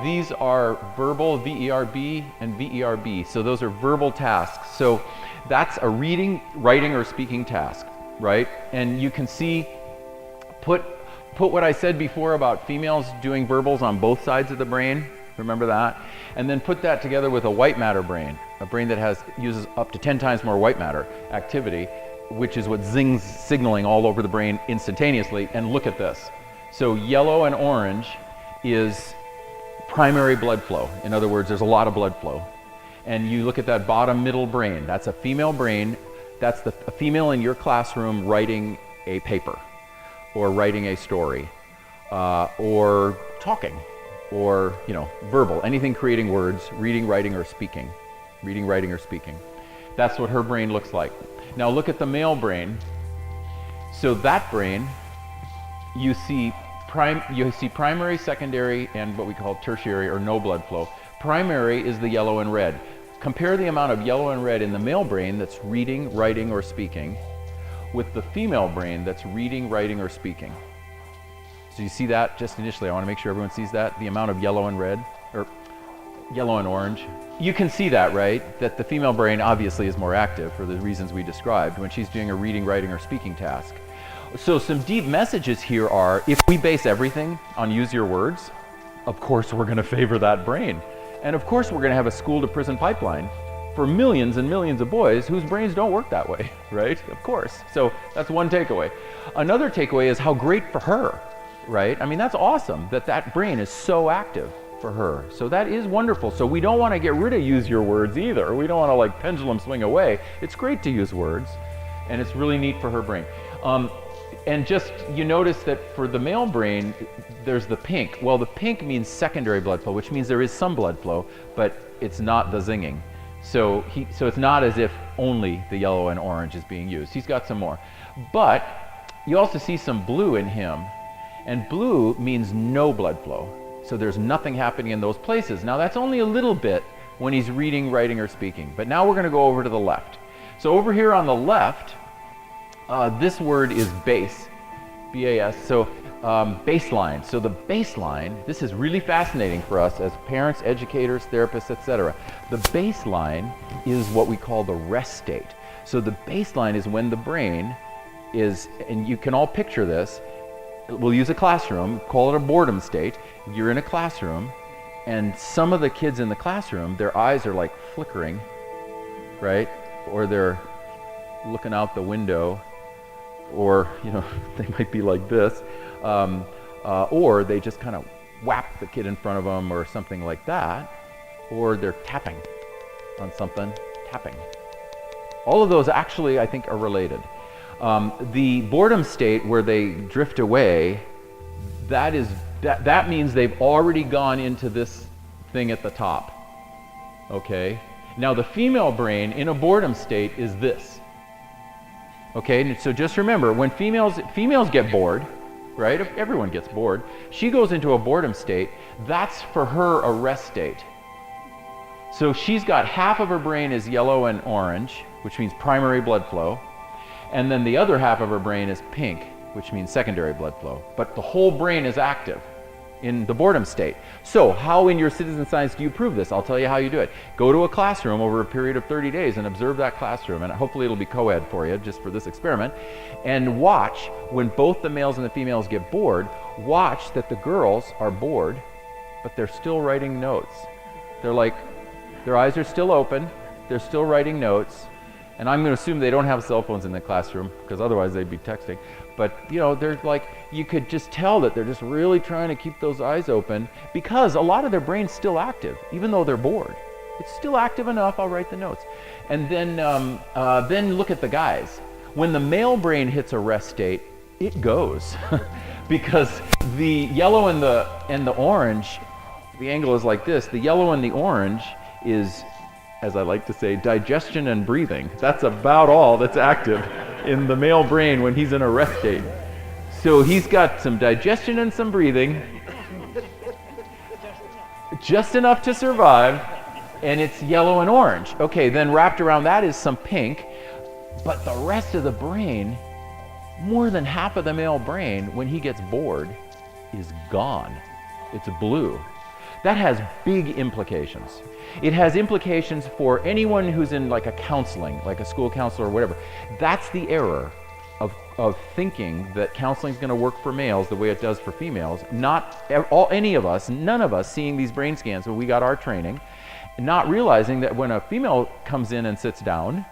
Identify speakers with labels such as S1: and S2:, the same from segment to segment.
S1: These are verbal, VERB, and VERB. So those are verbal tasks. So that's a reading, writing, or speaking task, right? And you can see, put what I said before about females doing verbals on both sides of the brain. Remember that? And then put that together with a white matter brain, a brain that uses up to 10 times more white matter activity, which is what zings signaling all over the brain instantaneously. And look at this. So yellow and orange is primary blood flow. In other words, there's a lot of blood flow. And you look at that bottom middle brain, that's a female brain. That's a female in your classroom writing a paper, or writing a story, or talking, or verbal, anything creating words, reading, writing, or speaking. Reading, writing, or speaking. That's what her brain looks like. Now look at the male brain. So that brain, you see primary, secondary, and what we call tertiary, or no blood flow. Primary is the yellow and red. Compare the amount of yellow and red in the male brain that's reading, writing, or speaking with the female brain that's reading, writing, or speaking. So you see that just initially. I want to make sure everyone sees that, the amount of yellow and red, or yellow and orange. You can see that, right? That the female brain obviously is more active for the reasons we described when she's doing a reading, writing, or speaking task. So some deep messages here are, if we base everything on use your words, of course we're going to favor that brain. And of course we're going to have a school to prison pipeline for millions and millions of boys whose brains don't work that way, right? Of course. So that's one takeaway. Another takeaway is how great for her, right? I mean, that's awesome that that brain is so active for her. So that is wonderful. So we don't want to get rid of use your words either. We don't want to like pendulum swing away. It's great to use words, and it's really neat for her brain. And just, you notice that for the male brain, there's the pink. Well, the pink means secondary blood flow, which means there is some blood flow, but it's not the zinging. So it's not as if only the yellow and orange is being used. He's got some more. But you also see some blue in him, and blue means no blood flow. So there's nothing happening in those places. Now that's only a little bit when he's reading, writing, or speaking. But now we're going to go over to the left. So over here on the left, this word is base, B-A-S, so baseline. So the baseline, this is really fascinating for us as parents, educators, therapists, etc. The baseline is what we call the rest state. So the baseline is when the brain is, and you can all picture this, we'll use a classroom, call it a boredom state. You're in a classroom, and some of the kids in the classroom, their eyes are like flickering, right? Or they're looking out the window, or they might be like this, or they just kind of whap the kid in front of them or something like that, or they're tapping on something, tapping. All of those actually, I think, are related. The boredom state where they drift away, that means they've already gone into this thing at the top. Okay? Now the female brain in a boredom state is this. Okay, so just remember, when females get bored, right? If everyone gets bored, she goes into a boredom state. That's for her a rest state. So she's got half of her brain is yellow and orange, which means primary blood flow, and then the other half of her brain is pink, which means secondary blood flow. But the whole brain is active in the boredom state. So how in your citizen science do you prove this? I'll tell you how you do it. Go to a classroom over a period of 30 days and observe that classroom, and hopefully it'll be co-ed for you just for this experiment, and watch when both the males and the females get bored, watch that the girls are bored, but they're still writing notes. They're like, their eyes are still open, they're still writing notes, and I'm going to assume they don't have cell phones in the classroom, because otherwise they'd be texting. But they're like, you could just tell that they're just really trying to keep those eyes open, because a lot of their brain's still active, even though they're bored. It's still active enough, I'll write the notes. And then look at the guys. When the male brain hits a rest state, it goes. Because the yellow and the orange, the angle is like this. The yellow and the orange is, as I like to say, digestion and breathing. That's about all that's active in the male brain when he's in a rest state. So he's got some digestion and some breathing, just enough to survive, and it's yellow and orange. Okay, then wrapped around that is some pink, but the rest of the brain, more than half of the male brain, when he gets bored, is gone. It's blue. That has big implications. It has implications for anyone who's in like a counseling, like a school counselor or whatever. That's the error of thinking that counseling is going to work for males the way it does for females. Any of us, none of us seeing these brain scans when we got our training, not realizing that when a female comes in and sits down,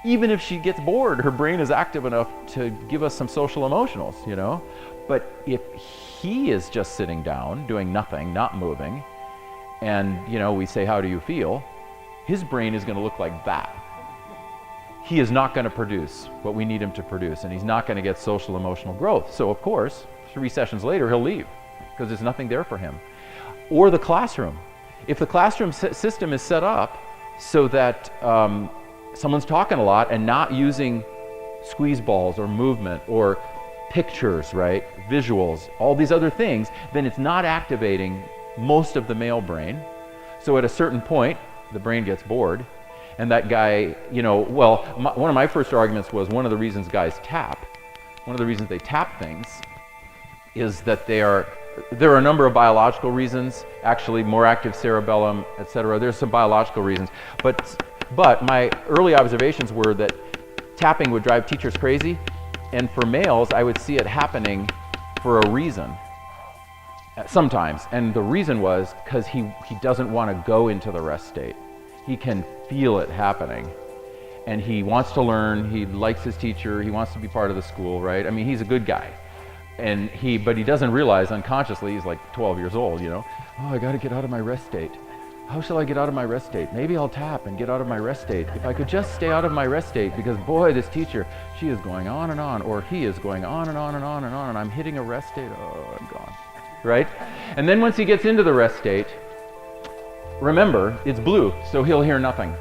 S1: even if she gets bored, her brain is active enough to give us some social emotionals, you know? But if he is just sitting down, doing nothing, not moving, and, you know, we say, how do you feel? His brain is going to look like that. He is not going to produce what we need him to produce, and he's not going to get social emotional growth. So, of course, 3 sessions later, he'll leave because there's nothing there for him. Or the classroom. If the classroom system is set up so that someone's talking a lot and not using squeeze balls or movement or pictures, right, visuals, all these other things, then it's not activating most of the male brain. So at a certain point, the brain gets bored, and that guy, you know, well, one of my first arguments was one of the reasons guys tap, one of the reasons they tap things is that there are a number of biological reasons, actually more active cerebellum, etc. There's some biological reasons, but my early observations were that tapping would drive teachers crazy, and for males, I would see it happening for a reason. Sometimes, and the reason was because he doesn't want to go into the rest state. He can feel it happening, and he wants to learn. He likes his teacher. He wants to be part of the school, right? I mean, he's a good guy, but he doesn't realize unconsciously. He's like 12 years old, you know. Oh, I got to get out of my rest state. How shall I get out of my rest state? Maybe I'll tap and get out of my rest state. If I could just stay out of my rest state, because boy, this teacher, she is going on and on, or he is going on and on and on and on, and I'm hitting a rest state. Oh, I'm gone. Right? And then once he gets into the rest state, remember, it's blue, so he'll hear nothing.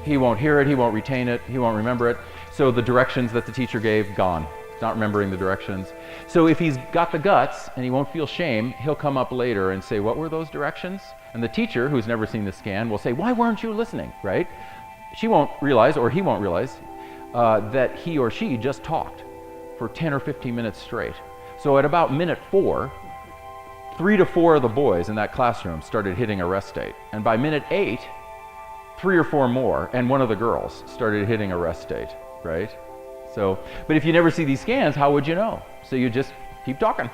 S1: He won't hear it, he won't retain it, he won't remember it. So the directions that the teacher gave, gone. Not remembering the directions. So if he's got the guts and he won't feel shame, he'll come up later and say, what were those directions? And the teacher, who's never seen the scan, will say, why weren't you listening, right? She won't realize, or he won't realize, that he or she just talked for 10 or 15 minutes straight. So at about minute 4, 3 to 4 of the boys in that classroom started hitting a rest state. And by minute 8, 3 or 4 more, and one of the girls started hitting a rest state, right? So, but if you never see these scans, how would you know? So you just keep talking.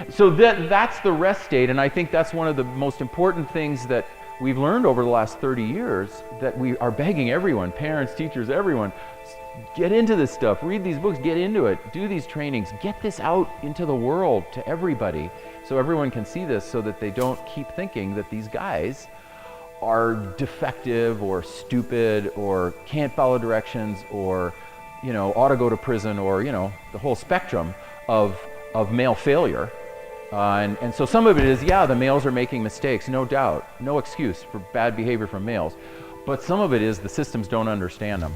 S1: So that's the rest state, and I think that's one of the most important things that we've learned over the last 30 years, that we are begging everyone, parents, teachers, everyone, get into this stuff, read these books, get into it, do these trainings, get this out into the world to everybody so everyone can see this, so that they don't keep thinking that these guys are defective or stupid or can't follow directions or, you know, ought to go to prison, or, you know, the whole spectrum of male failure. And so some of it is, yeah, the males are making mistakes, no doubt, no excuse for bad behavior from males. But some of it is the systems don't understand them.